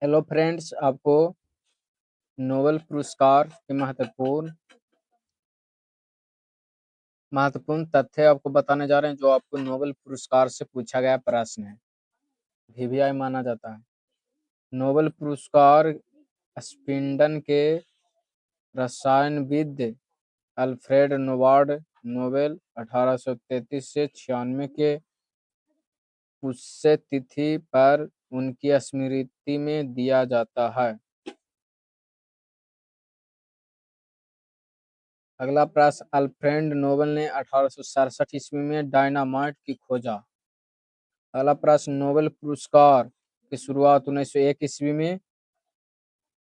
Hello friends, आपको Nobel पुरस्कार के महत्वपूर्ण तथ्य आपको बताने जा रहे हैं, जो आपको नोबेल पुरस्कार से पूछा गया प्रश्न है। वीवीआई माना जाता है। नोबेल पुरस्कार स्वीडन के रसायनविद अल्फ्रेड नोवार्ड नोबेल 1833 से 96 के पुण्यतिथि पर उनकी स्मृति में दिया जाता है। अगला प्रश्न, अल्फ्रेड नोबेल ने 1867 ईस्वी में डायनामाइट की खोजा। अगला प्रश्न, नोबेल पुरस्कार की शुरुआत 1901 ईस्वी में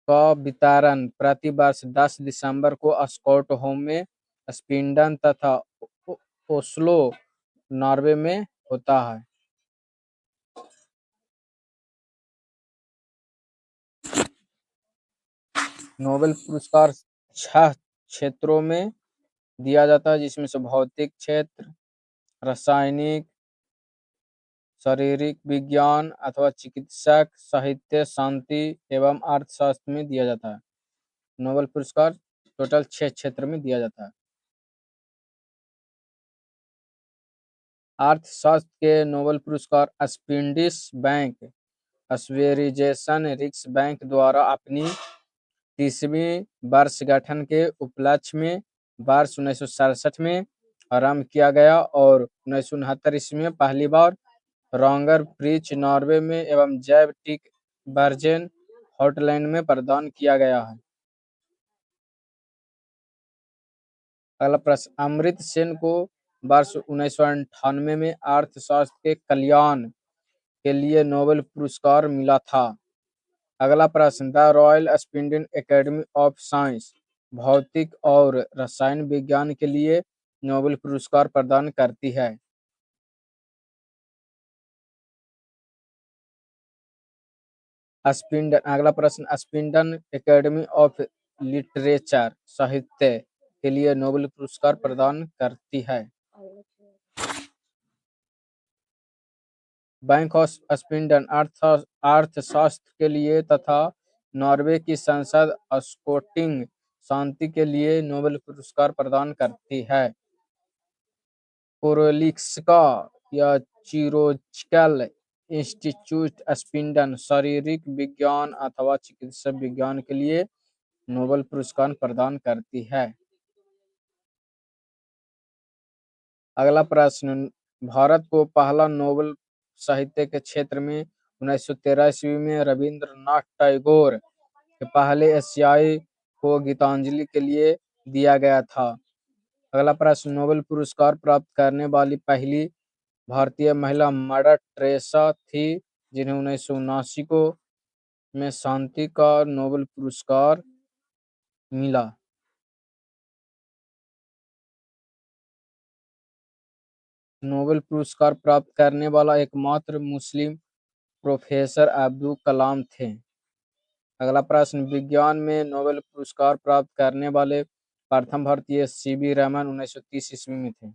का वितरण प्रति वर्ष 10 दिसंबर को स्टॉकहोम में, स्वीडन तथा ओस्लो, नॉर्वे में होता है। नोबेल पुरस्कार 6 क्षेत्रों में दिया जाता है, जिसमें से भौतिक क्षेत्र, रासायनिक, शारीरिक विज्ञान अथवा चिकित्सक, साहित्य, शांति एवं अर्थशास्त्र में दिया जाता है। नोबेल पुरस्कार टोटल 6 क्षेत्र में दिया जाता है। अर्थशास्त्र के नोबेल पुरस्कार स्वीडिश बैंक स्वेरिजेसन रिक्स बैंक द्वारा अपनी 30वीं वर्षगांठ के उपलक्ष्य में वर्ष 1967 में आरंभ किया गया और 1969 ईस्वी में पहली बार रोंगर प्रिज, नॉर्वे में एवं जैव टिक बर्जेन, हॉटलैंड में प्रदान किया गया है। अगला प्रश्न, अमर्त्य सेन को वर्ष 1998 में अर्थशास्त्र के कल्याण के लिए नोबेल पुरस्कार मिला था। अगला प्रश्न, the royal Sweden academy of science भौतिक और रसायन विज्ञान के लिए नोबेल पुरस्कार प्रदान करती है। अगला प्रश्न, स्वीडन एकेडमी ऑफ लिटरेचर साहित्य के लिए नोबेल पुरस्कार प्रदान करती है। बैंक ऑफ स्वीडन अर्थशास्त्र के लिए तथा नॉर्वे की संसद स्कोटिंग शांति के लिए नोबेल पुरस्कार प्रदान करती है। कोरोलिक्सका या चिरोजिकल इंस्टीट्यूट स्वीडन शारीरिक विज्ञान अथवा चिकित्सा विज्ञान के लिए नोबेल पुरस्कार प्रदान करती है। अगला प्रश्न, भारत को पहला नोबेल साहित्य के क्षेत्र में 1913 ईस्वी में रविंद्रनाथ टैगोर के पहले एशियाई को गीतांजलि के लिए दिया गया था। अगला प्रश्न, नोबेल पुरस्कार प्राप्त करने वाली पहली भारतीय महिला मदर टेरेसा थी, जिन्हें 1979 को में शांति का नोबेल पुरस्कार मिला। नोबेल पुरस्कार प्राप्त करने वाला एकमात्र मुस्लिम प्रोफेसर अब्दुल कलाम थे। अगला प्रश्न, विज्ञान में नोबेल पुरस्कार प्राप्त करने वाले प्रथम भारतीय सीवी रमन 1930 ईस्वी में थे।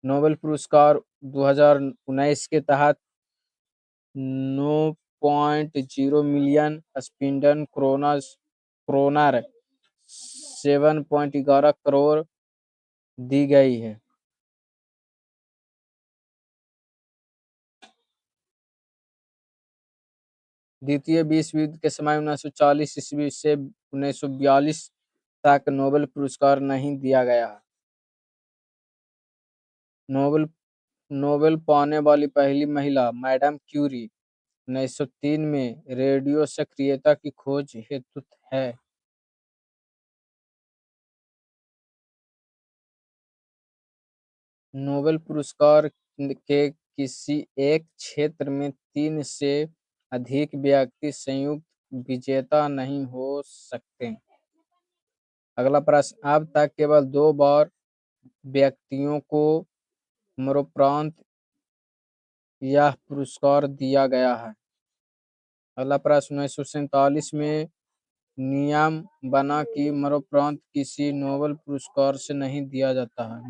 नोबेल पुरस्कार 2019 के तहत 9.0 मिलियन स्वीडन क्रोनर 7.11 करोड़ दी गई है। द्वितीय विश्व युद्ध के समय 1940 ईस्वी से 1942 तक नोबेल पुरस्कार नहीं दिया गया है। नोबेल पाने वाली पहली महिला मैडम क्यूरी 1903 में रेडियो सक्रियता की खोज हेतु है। नोबेल पुरस्कार के किसी एक क्षेत्र में 3 से अधिक व्यक्ति संयुक्त विजेता नहीं हो सकते। अगला प्रश्न, अब तक केवल 2 बार व्यक्तियों को मरणोपरांत यह पुरस्कार दिया गया है। अगला प्रश्न, 1947 में नियम बना कि मरणोपरांत किसी नोबेल पुरस्कार से नहीं दिया जाता है।